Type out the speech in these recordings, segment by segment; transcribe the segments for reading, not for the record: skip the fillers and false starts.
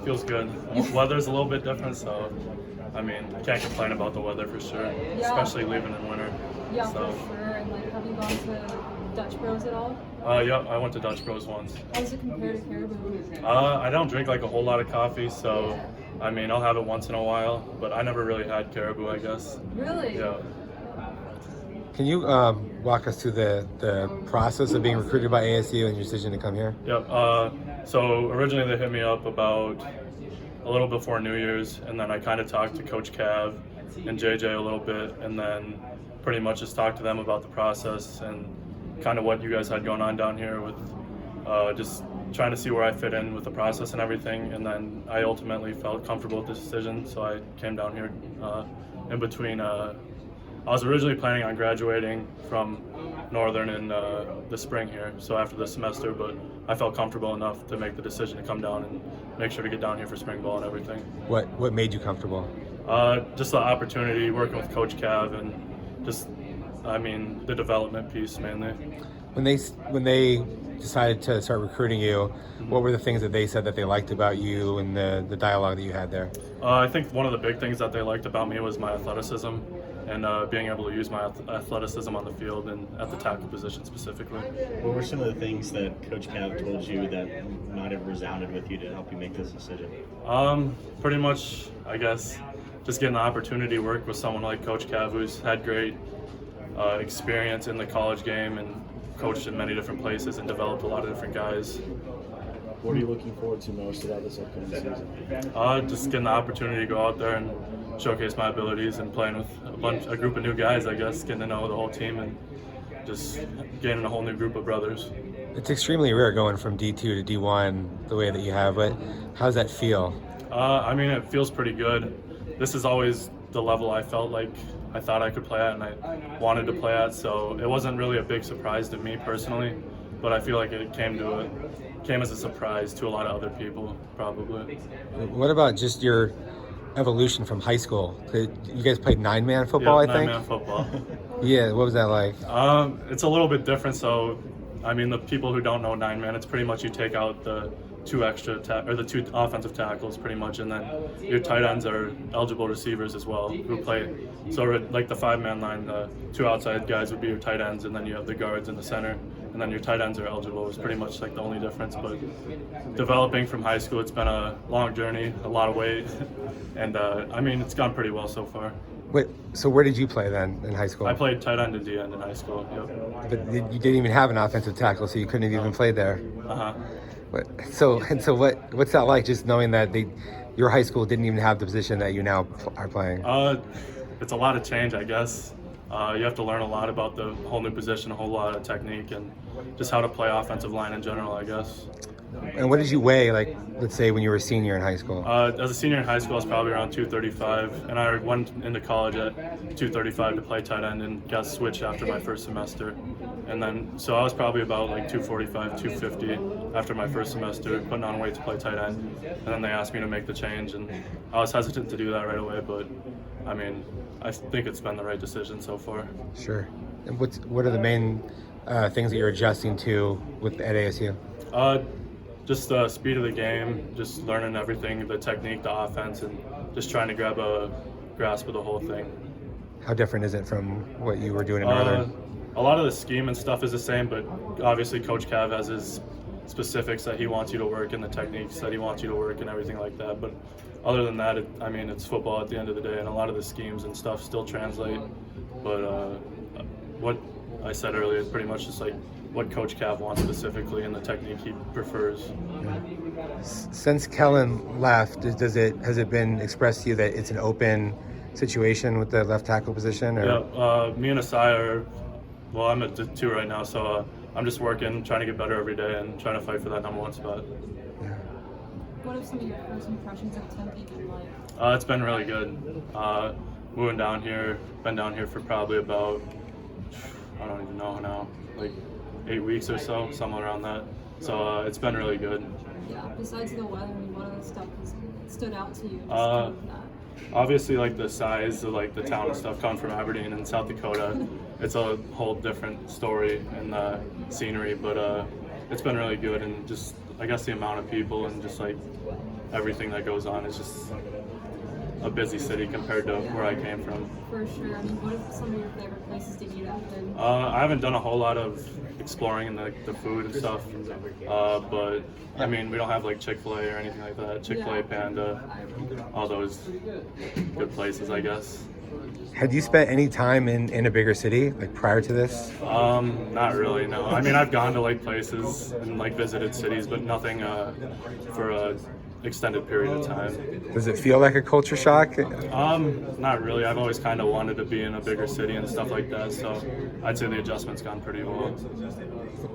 feels good. Weather's a little bit different, so I mean, can't complain about the weather for sure, especially leaving in winter. Yeah, So, for sure. And like, have you gone to Dutch Bros at all? Yeah, I went to Dutch Bros once. How does it compare to Caribou? I don't drink like a whole lot of coffee, so I mean, I'll have it once in a while, but I never really had Caribou, I guess. Really? Yeah. Can you walk us through the process of being recruited by ASU and your decision to come here? Yep. So originally they hit me up about a little before New Year's, and then I kind of talked to Coach Cav and JJ a little bit, and then pretty much just talked to them about the process and kind of what you guys had going on down here with just trying to see where I fit in with the process and everything. And then I ultimately felt comfortable with the decision, so I came down here in between. I was originally planning on graduating from Northern in the spring here, so after the semester, but I felt comfortable enough to make the decision to come down and make sure to get down here for spring ball and everything. What made you comfortable? Just the opportunity, working with Coach Cav, and just, I mean, the development piece mainly. When they decided to start recruiting you, what were the things that they said that they liked about you and the dialogue that you had there? I think one of the big things that they liked about me was my athleticism and being able to use my athleticism on the field and at the tackle position specifically. What were some of the things that Coach Cav told you that might have resounded with you to help you make this decision? Pretty much, I guess, just getting the opportunity to work with someone like Coach Cav, who's had great experience in the college game and coached in many different places and developed a lot of different guys. What are you looking forward to most about this upcoming season? Just getting the opportunity to go out there and showcase my abilities and playing with a group of new guys, I guess, getting to know the whole team and just gaining a whole new group of brothers. It's extremely rare going from D2 to D1 the way that you have, but how does that feel? I mean, it feels pretty good. This is always the level I felt like I thought I could play at and I wanted to play at, so it wasn't really a big surprise to me personally, but I feel like it came as a surprise to a lot of other people, probably. What about just your evolution from high school? You guys played 9-man football, I think? 9-man football. Yeah, what was that like? It's a little bit different, so, I mean, the people who don't know 9-man, it's pretty much you take out the two offensive tackles pretty much, and then your tight ends are eligible receivers as well who play. So like the 5-man line, the two outside guys would be your tight ends, and then you have the guards in the center, and then your tight ends are eligible. It's pretty much like the only difference. But developing from high school, it's been a long journey, a lot of weight, and I mean, it's gone pretty well so far. Wait, so where did you play then in high school? I played tight end and D end in high school. Yep. But you didn't even have an offensive tackle, so you couldn't have even played there. Uh-huh. So what's that like? Just knowing that your high school didn't even have the position that you now are playing. It's a lot of change, I guess. You have to learn a lot about the whole new position, a whole lot of technique, and just how to play offensive line in general, I guess. And what did you weigh, like, let's say when you were a senior in high school? As a senior in high school, I was probably around 235, and I went into college at 235 to play tight end and got switched after my first semester. And then, so I was probably about like 245, 250 after my first semester, putting on weight to play tight end. And then they asked me to make the change, and I was hesitant to do that right away, but I mean, I think it's been the right decision so far. Sure. And what are the main things that you're adjusting to at ASU? Just the speed of the game, just learning everything, the technique, the offense, and just trying to grab a grasp of the whole thing. How different is it from what you were doing in Northern? A lot of the scheme and stuff is the same, but obviously Coach Cav has his specifics that he wants you to work and the techniques that he wants you to work and everything like that. But other than that, I mean, it's football at the end of the day, and a lot of the schemes and stuff still translate. But what I said earlier is pretty much just like what Coach Cav wants specifically and the technique he prefers. Since Kellen left, has it been expressed to you that it's an open situation with the left tackle position? Or? Yeah, me and Asai I'm at 2 right now, so I'm just working, trying to get better every day and trying to fight for that number 1 spot. Yeah. What have some of your first impressions of Tempe been like? It's been really good. Moving down here, been down here for probably about, I don't even know now, like 8 weeks or so, somewhere around that. So it's been really good. Yeah, besides the weather, I mean, what other stuff has stood out to you? Obviously, like the size of like the town and stuff, coming from Aberdeen and South Dakota, it's a whole different story and the scenery, but it's been really good, and just I guess the amount of people and just like everything that goes on. It's just a busy city compared to where I came from. For sure. I mean, what are some of your favorite places to eat out there? I haven't done a whole lot of exploring in the food and stuff, but I mean, we don't have like Chick-fil-A or anything like that. Chick-fil-A, Panda, all those good places, I guess. Had you spent any time in a bigger city, like prior to this? Not really, no. I mean, I've gone to like places and like visited cities, but nothing for a extended period of time. Does it feel like a culture shock? Not really. I've always kind of wanted to be in a bigger city and stuff like that, so I'd say the adjustment's gone pretty well.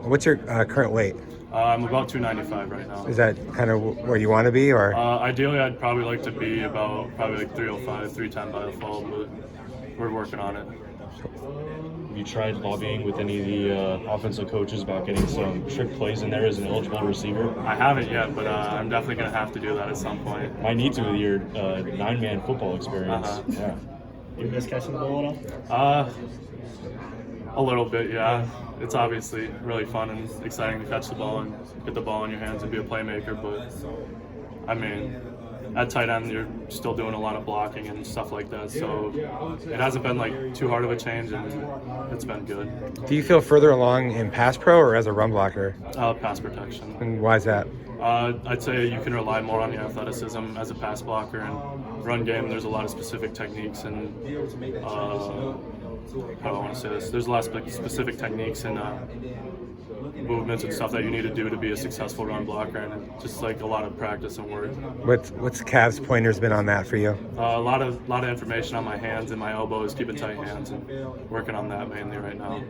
What's your current weight? I'm about 295 right now. Is that kind of where you want to be, or? Ideally, I'd probably like to be about probably like 305, 310 by the fall, but we're working on it. Have you tried lobbying with any of the offensive coaches about getting some trick plays in there as an eligible receiver? I haven't yet, but I'm definitely going to have to do that at some point. Might need to with your 9-man football experience. Yeah. You miss catching the ball at all? A little bit, yeah. It's obviously really fun and exciting to catch the ball and get the ball in your hands and be a playmaker, but I mean, at tight end, you're still doing a lot of blocking and stuff like that, so it hasn't been like too hard of a change, and it's been good. Do you feel further along in pass pro or as a run blocker? Pass protection. And why is that? I'd say you can rely more on your athleticism as a pass blocker, and run game, there's a lot of specific techniques and how do I want to say this? There's a lot of specific techniques and movements and stuff that you need to do to be a successful run blocker, and just like a lot of practice and work. What's Cav's pointers been on that for you? A lot of information on my hands and my elbows, keeping tight hands, and working on that mainly right now.